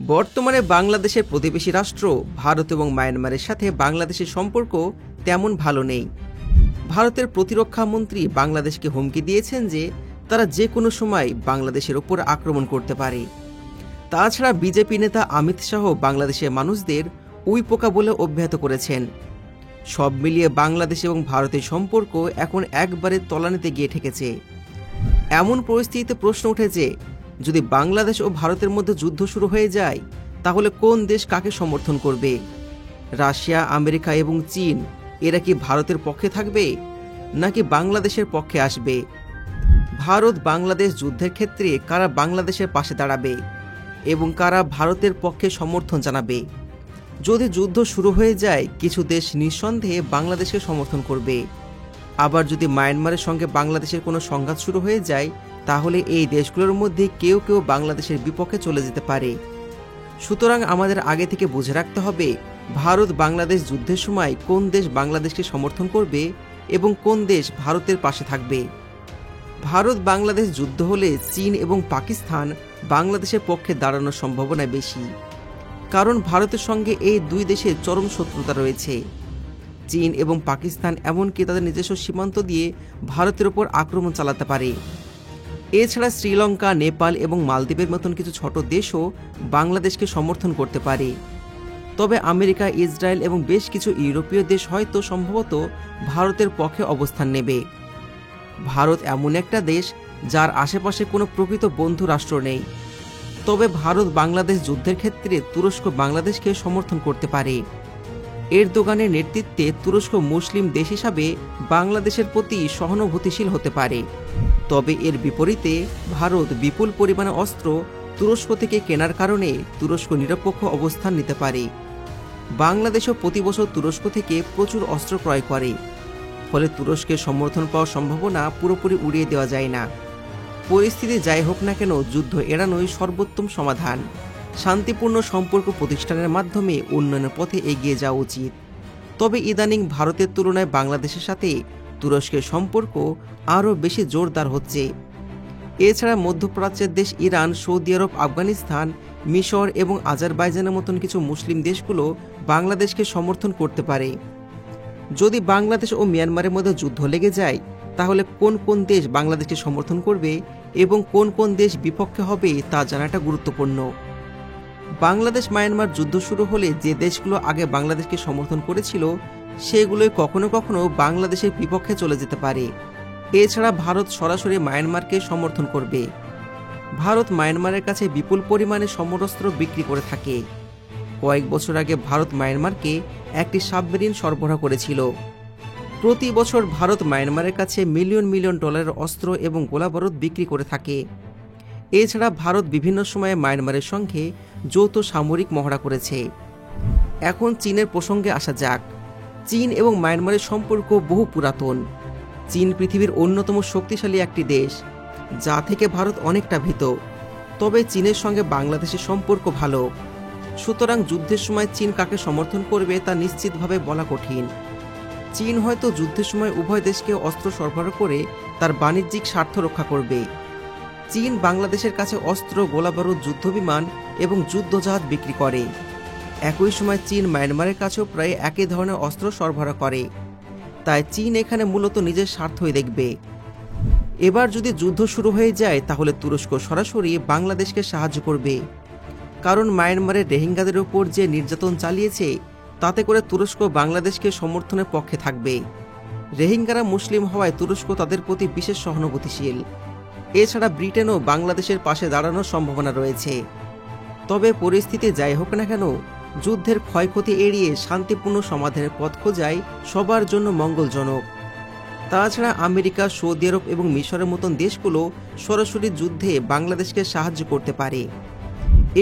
বর্তমানে বাংলাদেশের প্রতিবেশী রাষ্ট্র ভারত এবং মায়ানমারের সাথে বাংলাদেশের সম্পর্ক তেমন ভালো নেই। ভারতের প্রতিরক্ষা মন্ত্রী বাংলাদেশকে হুমকি দিয়েছেন যে তারা যে কোনো সময় বাংলাদেশের ওপর আক্রমণ করতে পারে। তাছাড়া বিজেপি নেতা অমিত শাহ বাংলাদেশের মানুষদের উইপোকা বলে অভিহিত করেছেন। সব মিলিয়ে বাংলাদেশ এবং ভারতের সম্পর্ক এখন একবারে তলানিতে গিয়ে ঠেকেছে। এমন পরিস্থিতিতে প্রশ্ন উঠেছে, যদি বাংলাদেশ ও ভারতের মধ্যে যুদ্ধ শুরু হয়ে যায় তাহলে কোন দেশ কাকে সমর্থন করবে? রাশিয়া, আমেরিকা এবং চীন এরা কি ভারতের পক্ষে থাকবে নাকি বাংলাদেশের পক্ষে আসবে? ভারত বাংলাদেশ যুদ্ধের ক্ষেত্রে কারা বাংলাদেশের পাশে দাঁড়াবে এবং কারা ভারতের পক্ষে সমর্থন জানাবে? যদি যুদ্ধ শুরু হয়ে যায় কিছু দেশ নিঃসন্দেহে বাংলাদেশকে সমর্থন করবে, আবার যদি মায়ানমারের সঙ্গে বাংলাদেশের কোনো সংঘাত শুরু হয়ে যায় তাহলে এই দেশগুলোর মধ্যে কেউ কেউ বাংলাদেশের বিপক্ষে চলে যেতে পারে। সুতরাং আমাদের আগে থেকে বুঝে রাখতে হবে ভারত বাংলাদেশ যুদ্ধের সময় কোন দেশ বাংলাদেশকে সমর্থন করবে এবং কোন দেশ ভারতের পাশে থাকবে। ভারত বাংলাদেশ যুদ্ধ হলে চীন এবং পাকিস্তান বাংলাদেশের পক্ষে দাঁড়ানোর সম্ভাবনা বেশি, কারণ ভারতের সঙ্গে এই দুই দেশের চরম শত্রুতা রয়েছে। চীন এবং পাকিস্তান এমনকি তাদের নিজস্ব সীমান্ত দিয়ে ভারতের ওপর আক্রমণ চালাতে পারে। এছাড়া শ্রীলঙ্কা, নেপাল এবং মালদ্বীপের মতন কিছু ছোট দেশও বাংলাদেশকে সমর্থন করতে পারে। তবে আমেরিকা, ইসরায়েল এবং বেশ কিছু ইউরোপীয় দেশ হয়তো সম্ভবত ভারতের পক্ষে অবস্থান নেবে। ভারত এমন একটা দেশ যার আশেপাশে কোনো প্রকৃত বন্ধু রাষ্ট্র নেই। তবে ভারত বাংলাদেশ যুদ্ধের ক্ষেত্রে তুরস্ক বাংলাদেশকে সমর্থন করতে পারে। এরদোগানের নেতৃত্বে তুরস্ক মুসলিম দেশ হিসাবে বাংলাদেশের প্রতি সহানুভূতিশীল হতে পারে। তবে এর বিপরীতে ভারত বিপুল পরিমাণে অস্ত্র তুরস্ক থেকে কেনার কারণে তুরস্ক নিরপেক্ষ অবস্থান নিতে পারে। বাংলাদেশও প্রতি বছর তুরস্ক থেকে প্রচুর অস্ত্র ক্রয় করে, ফলে তুরস্কের সমর্থন পাওয়ার সম্ভাবনা পুরোপুরি উড়িয়ে দেওয়া যায় না। পরিস্থিতি যাই হোক না কেন যুদ্ধ এড়ানোই সর্বোত্তম সমাধান। শান্তিপূর্ণ সম্পর্ক প্রতিষ্ঠানের মাধ্যমে উন্নয়নের পথে এগিয়ে যাওয়া উচিত। তবে ইদানিং ভারতের তুলনায় বাংলাদেশের সাথে তুরস্কের সম্পর্ক আরও বেশি জোরদার হচ্ছে। এছাড়া মধ্যপ্রাচ্যের দেশ ইরান, সৌদি আরব, আফগানিস্তান, মিশর এবং আজারবাইজানের মতন কিছু মুসলিম দেশগুলো বাংলাদেশকে সমর্থন করতে পারে। যদি বাংলাদেশ ও মিয়ানমারের মধ্যে যুদ্ধ লেগে যায় তাহলে কোন কোন দেশ বাংলাদেশকে সমর্থন করবে এবং কোন কোন দেশ বিপক্ষে হবে তা জানাটা গুরুত্বপূর্ণ। বাংলাদেশ মায়ানমার যুদ্ধ শুরু হলে যে দেশগুলো আগে বাংলাদেশকে সমর্থন করেছিল সেগুলোই কখনো কখনো বাংলাদেশের বিপক্ষে চলে যেতে পারে। এছাড়া ভারত সরাসরি মায়ানমারকে সমর্থন করবে। ভারত মায়ানমারের কাছে বিপুল পরিমাণে সমরাস্ত্র বিক্রি করে থাকে। কয়েক বছর আগে ভারত মায়ানমারকে একটি সাবমেরিন সরবরাহ করেছিল। প্রতি বছর ভারত মায়ানমারের কাছে মিলিয়ন মিলিয়ন ডলারের অস্ত্র এবং গোলাবারুদ বিক্রি করে থাকে। এছাড়া ভারত বিভিন্ন সময়ে মায়ানমারের সঙ্গে যৌথ সামরিক মহড়া করেছে। এখন চীনের প্রসঙ্গে আসা যাক। চীন এবং মায়ানমারের সম্পর্ক বহু পুরাতন। চীন পৃথিবীর অন্যতম শক্তিশালী একটি দেশ, যা থেকে ভারত অনেকটা ভীত। তবে চীনের সঙ্গে বাংলাদেশের সম্পর্ক ভালো। সুতরাং যুদ্ধের সময় চীন কাকে সমর্থন করবে তা নিশ্চিতভাবে বলা কঠিন। চীন হয়তো যুদ্ধের সময় উভয় দেশকে অস্ত্র সরবরাহ করে তার বাণিজ্যিক স্বার্থ রক্ষা করবে। চীন বাংলাদেশের কাছে অস্ত্র, গোলাবারুদ, যুদ্ধবিমান এবং যুদ্ধজাহাজ বিক্রি করে। একই সময় চীন মায়ানমারের কাছেও প্রায় একই ধরনের অস্ত্র সরবরাহ করে। তাই চীন এখানে মূলত নিজের স্বার্থই দেখবে। এবার যদি যুদ্ধ শুরু হয়ে যায় তাহলে তুরস্ক সরাসরি বাংলাদেশকে সাহায্য করবে, কারণ মায়ানমারের রোহিঙ্গাদের উপর যে নির্যাতন চালিয়েছে তাতে করে তুরস্ক বাংলাদেশকে সমর্থনের পক্ষে থাকবে। রোহিঙ্গারা মুসলিম হওয়ায় তুরস্ক তাদের প্রতি বিশেষ সহানুভূতিশীল। এছাড়া ব্রিটেনও বাংলাদেশের পাশে দাঁড়ানোর সম্ভাবনা রয়েছে। তবে পরিস্থিতি যাই হোক না কেন যুদ্ধের ক্ষয়ক্ষতি এড়িয়ে শান্তিপূর্ণ সমাধানের পথ খোঁজাই সবার জন্য মঙ্গলজনক। তাছাড়া আমেরিকা, সৌদি আরব এবং মিশরের মতন দেশগুলো সরাসরি যুদ্ধে বাংলাদেশকে সাহায্য করতে পারে।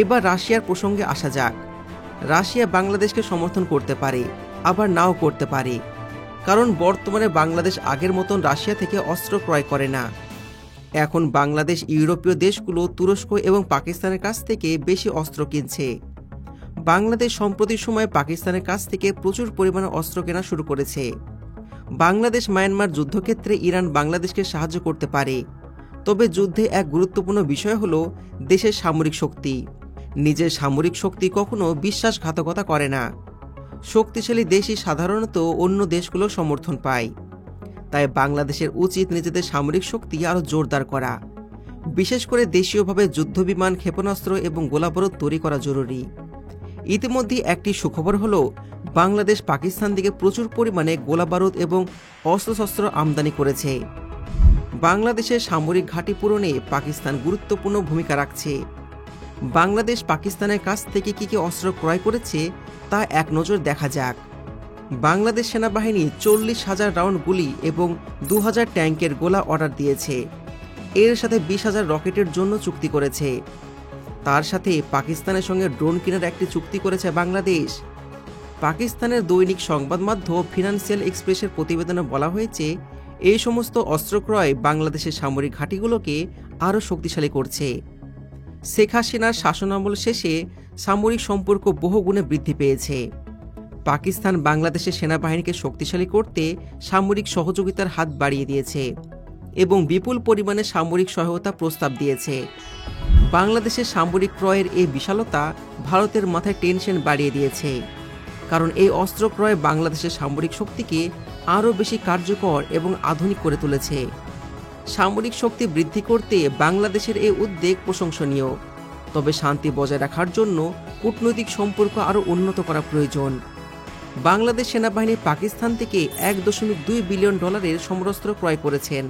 এবার রাশিয়ার প্রসঙ্গে আসা যাক। রাশিয়া বাংলাদেশকে সমর্থন করতে পারে, আবার নাও করতে পারে, কারণ বর্তমানে বাংলাদেশ আগের মতন রাশিয়া থেকে অস্ত্র ক্রয় করে না। এখন বাংলাদেশ ইউরোপীয় দেশগুলো তুরস্ক এবং পাকিস্তানের কাছ থেকে বেশি অস্ত্র কিনছে। বাংলাদেশ সম্প্রতি সময়ে পাকিস্তানের কাছ থেকে প্রচুর পরিমাণে অস্ত্র কেনা শুরু করেছে। বাংলাদেশ মায়ানমার যুদ্ধক্ষেত্রে ইরান বাংলাদেশকে সাহায্য করতে পারে। তবে যুদ্ধে এক গুরুত্বপূর্ণ বিষয় হলো দেশের সামরিক শক্তি। নিজের সামরিক শক্তি কখনো বিশ্বাসঘাতকতা করে না। শক্তিশালী দেশই সাধারণত অন্য দেশগুলোর সমর্থন পায়। তাই বাংলাদেশের উচিত নিজেদের সামরিক শক্তি আরও জোরদার করা, বিশেষ করে দেশীয়ভাবে যুদ্ধবিমান, ক্ষেপণাস্ত্র এবং গোলাবারুদ তৈরি করা জরুরি। ইতিমধ্যে একটি সুখবর হলো, বাংলাদেশ পাকিস্তান থেকে প্রচুর পরিমাণে গোলাবারুদ এবং অস্ত্রশস্ত্র আমদানি করেছে। বাংলাদেশের সামরিক ঘাঁটি পূরণে পাকিস্তান গুরুত্বপূর্ণ ভূমিকা রাখছে। বাংলাদেশ পাকিস্তানের কাছ থেকে কী কী অস্ত্র ক্রয় করেছে তা এক নজর দেখা যাক। বাংলাদেশ সেনাবাহিনী 40,000 রাউন্ড গুলি এবং 2000 ট্যাঙ্কের গোলা অর্ডার দিয়েছে। এর সাথে 20,000 রকেটের জন্য চুক্তি করেছে। তার সাথে পাকিস্তানের সঙ্গে ড্রোন কেনার একটি চুক্তি করেছে বাংলাদেশ। পাকিস্তানের দৈনিক সংবাদ মাধ্যম ফিনান্সিয়াল এক্সপ্রেসের প্রতিবেদনে বলা হয়েছে, এই সমস্ত অস্ত্র ক্রয় বাংলাদেশের সামরিক ঘাঁটিগুলোকে আরও শক্তিশালী করছে। শেখ হাসিনার শাসনামল শেষে সামরিক সম্পর্ক বহুগুণে বৃদ্ধি পেয়েছে। পাকিস্তান বাংলাদেশের সেনাবাহিনীকে শক্তিশালী করতে সামরিক সহযোগিতার হাত বাড়িয়ে দিয়েছে এবং বিপুল পরিমাণে সামরিক সহায়তা প্রস্তাব দিয়েছে। বাংলাদেশের সামরিক ক্রয়ের এই বিশালতা ভারতের মাথায় টেনশন বাড়িয়ে দিয়েছে, কারণ এই অস্ত্র ক্রয় বাংলাদেশের সামরিক শক্তিকে আরও বেশি কার্যকর এবং আধুনিক করে তুলেছে। সামরিক শক্তি বৃদ্ধি করতে বাংলাদেশের এই উদ্যোগ প্রশংসনীয়, তবে শান্তি বজায় রাখার জন্য কূটনৈতিক সম্পর্ক আরও উন্নত করা প্রয়োজন। বাংলাদেশ সেনাবাহিনী পাকিস্তান থেকে $1.2 বিলিয়ন সমরাস্ত্র ক্রয় করেছেন,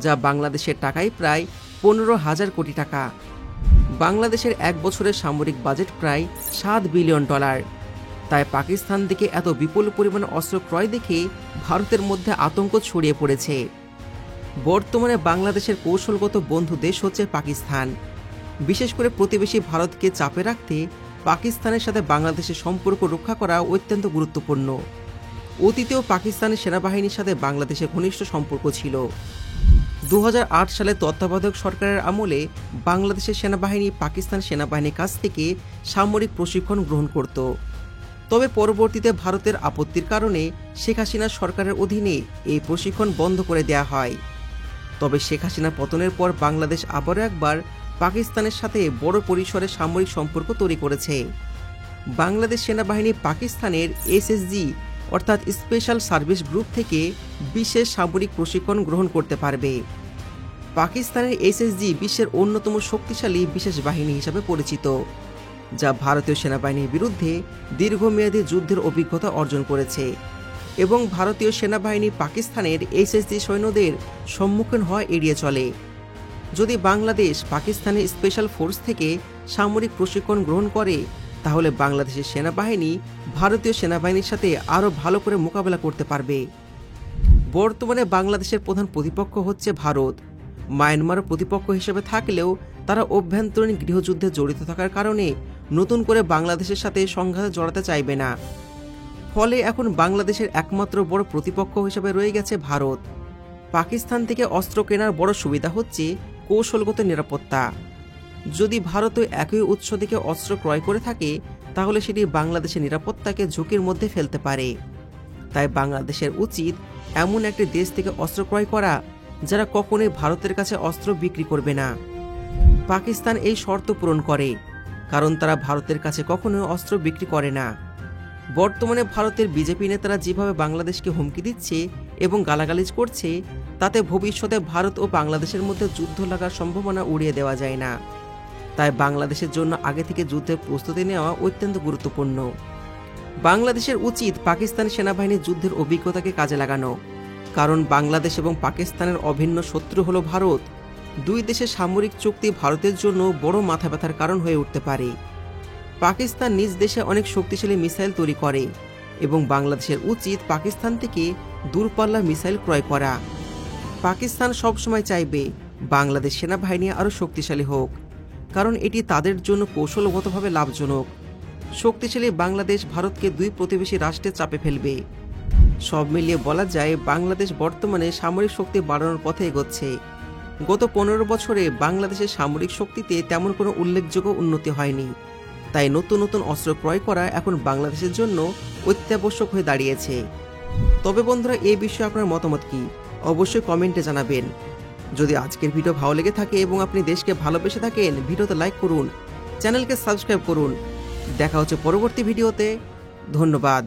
যা বাংলাদেশের টাকায় প্রায় 15,000 কোটি টাকা। বাংলাদেশের এক বছরের সামরিক বাজেট প্রায় $7 বিলিয়ন। তাই পাকিস্তান থেকে এত বিপুল পরিমাণ অস্ত্র ক্রয় দেখে ভারতের মধ্যে আতঙ্ক ছড়িয়ে পড়েছে। বর্তমানে বাংলাদেশের কৌশলগত বন্ধু দেশ হচ্ছে পাকিস্তান। বিশেষ করে প্রতিবেশী ভারতকে চাপে রাখতে পাকিস্তানের সাথে বাংলাদেশের সম্পর্ক রক্ষা করা অত্যন্ত গুরুত্বপূর্ণ। অতীতেও পাকিস্তানের সেনাবাহিনীর সাথে বাংলাদেশের ঘনিষ্ঠ সম্পর্ক ছিল। 2008 সালে তত্ত্বাবধায়ক সরকারের আমলে বাংলাদেশের সেনাবাহিনী পাকিস্তান সেনাবাহিনীর কাছ থেকে সামরিক প্রশিক্ষণ গ্রহণ করত। তবে পরবর্তীতে ভারতের আপত্তির কারণে শেখ হাসিনা সরকারের অধীনে এই প্রশিক্ষণ বন্ধ করে দেওয়া হয়। তবে শেখ হাসিনা পতনের পর বাংলাদেশ আবারও একবার পাকিস্তানের সাথে বড় পরিসরে সামরিক সম্পর্ক তৈরি করেছে। বাংলাদেশ সেনাবাহিনী পাকিস্তানের SSG অর্থাৎ স্পেশাল সার্ভিস গ্রুপ থেকে বিশেষ সামরিক প্রশিক্ষণ গ্রহণ করতে পারবে। পাকিস্তানের SSG বিশ্বের অন্যতম শক্তিশালী বিশেষ বাহিনী হিসাবে পরিচিত, যা ভারতীয় সেনাবাহিনীর বিরুদ্ধে দীর্ঘমেয়াদী যুদ্ধের অভিজ্ঞতা অর্জন করেছে এবং ভারতীয় সেনাবাহিনী পাকিস্তানের SSG সৈন্যদের সম্মুখীন হওয়া এড়িয়ে চলে। যদি বাংলাদেশ পাকিস্তানের স্পেশাল ফোর্স থেকে সামরিক প্রশিক্ষণ গ্রহণ করে, তাহলে বাংলাদেশের সেনাবাহিনী ভারতীয় সেনাবাহিনীর সাথে আরও ভালো করে মোকাবেলা করতে পারবে। বর্তমানে বাংলাদেশের প্রধান প্রতিপক্ষ হচ্ছে ভারত। মায়ানমার প্রতিপক্ষ হিসেবে থাকলেও তারা অভ্যন্তরীণ গৃহযুদ্ধে জড়িত থাকার কারণে নতুন করে বাংলাদেশের সাথে সংঘাতে জড়াতে চাইবে না। ফলে এখন বাংলাদেশের একমাত্র বড় প্রতিপক্ষ হিসেবে রয়ে গেছে ভারত। পাকিস্তান থেকে অস্ত্র কেনার বড় সুবিধা হচ্ছে কৌশলগত নিরাপত্তা। যদি ভারতও একই উৎস থেকে অস্ত্র ক্রয় করে থাকে, তাহলে সেটি বাংলাদেশের নিরাপত্তাকে ঝুঁকির মধ্যে ফেলতে পারে। তাই বাংলাদেশের উচিত এমন একটি দেশ থেকে অস্ত্র ক্রয় করা যারা কখনোই ভারতের কাছে অস্ত্র বিক্রি করবে না। পাকিস্তান এই শর্ত পূরণ করে, কারণ তারা ভারতের কাছে কখনো অস্ত্র বিক্রি করে না। বর্তমানে ভারতের বিজেপি নেতারা যেভাবে বাংলাদেশকে হুমকি দিচ্ছে এবং গালাগালিজ করছে, তাতে ভবিষ্যতে ভারত ও বাংলাদেশের মধ্যে যুদ্ধ লাগার সম্ভাবনা উড়িয়ে দেওয়া যায় না। তাই বাংলাদেশের জন্য আগে থেকে যুদ্ধের প্রস্তুতি নেওয়া অত্যন্ত গুরুত্বপূর্ণ। বাংলাদেশের উচিত পাকিস্তান সেনাবাহিনীর যুদ্ধের অভিজ্ঞতাকে কাজে লাগানো, কারণ বাংলাদেশ এবং পাকিস্তানের অভিন্ন শত্রু হলো ভারত। দুই দেশের সামরিক চুক্তি ভারতের জন্য বড় মাথা ব্যথার কারণ হয়ে উঠতে পারে। পাকিস্তান নিজ দেশে অনেক শক্তিশালী মিসাইল তৈরি করে এবং বাংলাদেশের উচিত পাকিস্তান থেকে দূরপাল্লার মিসাইল ক্রয় করা। পাকিস্তান সবসময় চাইবে বাংলাদেশ সেনাবাহিনী আরও শক্তিশালী হোক, কারণ এটি তাদের জন্য কৌশলগতভাবে লাভজনক। শক্তিশালী বাংলাদেশ ভারতকে দুই প্রতিবেশী রাষ্ট্রের চাপে ফেলবে। সব মিলিয়ে বলা যায় বাংলাদেশ বর্তমানে সামরিক শক্তি বাড়ানোর পথে এগোচ্ছে। গত 15 বছরে বাংলাদেশের সামরিক শক্তিতে তেমন কোনো উল্লেখযোগ্য উন্নতি হয়নি। তাই নতুন নতুন অস্ত্র ক্রয় করা এখন বাংলাদেশের জন্য অত্যাবশ্যক হয়ে দাঁড়িয়েছে। তবে বন্ধুরা, এই বিষয়ে আপনার মতামত কি অবশ্যই কমেন্টে জানাবেন। যদি আজকের ভিডিও ভালো লেগে থাকে এবং আপনি দেশকে ভালোবেসে থাকেন, ভিডিওতে লাইক করুন চ্যানেলকে সাবস্ক্রাইব করুন। দেখা হচ্ছে পরবর্তী ভিডিওতে। ধন্যবাদ।